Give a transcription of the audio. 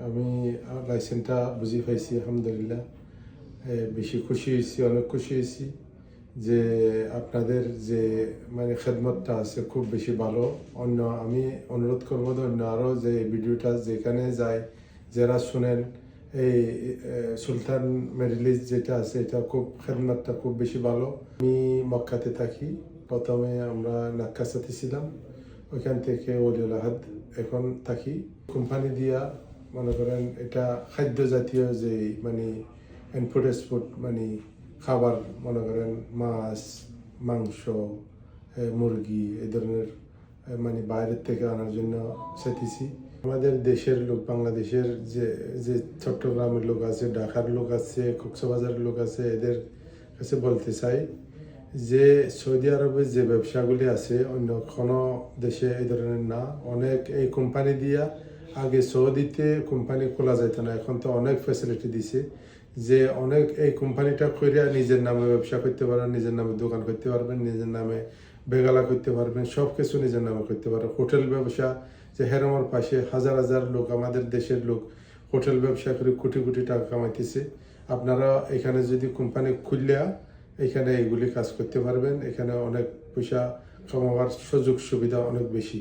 আমি লাইসেন্সটা বুঝি পাইছি আলহামদুলিল্লাহ। বেশি খুশি হয়েছি, অনেক খুশি হয়েছি যে আপনাদের যে মানে খেদমতটা আছে খুব বেশি ভালো। আমি অনুরোধ করবো অন্য আরও যে ভিডিওটা যেখানে যায় যারা শুনেন, এই সুলতান মেরিলিজ যেটা আছে এটা খুব খেদমতটা খুব বেশি ভালো। আমি মক্কাতে থাকি, প্রথমে আমরা নাক্কাসাতে ছিলাম, ওইখান থেকে ওলিউল আহাদ এখন থাকি। কোম্পানি দিয়া মনে করেন এটা খাদ্য জাতীয় যে মানে ইনপুট এক্সপোর্ট মানে খাবার, মনে করেন মাছ, মাংস, মুরগি এই ধরনের মানে বাইরের থেকে আনার জন্য চেতেছি। আমাদের দেশের লোক, বাংলাদেশের যে যে চট্টগ্রামের লোক আছে, ঢাকার লোক আছে, কক্সবাজারের লোক আছে, এদের কাছে বলতে চাই যে সৌদি আরবের যে ব্যবসাগুলি আছে অন্য কোনো দেশে এই ধরনের না। অনেক এই কোম্পানি দিয়া আগে সৌদিতে কোম্পানি খোলা যেত না, এখন তো অনেক ফ্যাসিলিটি দিছে যে অনেক এই কোম্পানিটা করিয়া নিজের নামে ব্যবসা করতে পারবেন, নিজের নামে দোকান করতে পারবেন, নিজের নামে বেগালা করতে পারবেন, সব কিছু নিজের নামে করতে পারবেন। হোটেল ব্যবসা যে হেরমর পাশে হাজার হাজার লোক, আমাদের দেশের লোক হোটেল ব্যবসা করে কোটি কোটি টাকা কামাইতেছে। আপনারা এখানে যদি কোম্পানি খুললেয়া এখানে এগুলি কাজ করতে পারবেন। এখানে অনেক পয়সা কামাবার সুযোগ সুবিধা অনেক বেশি।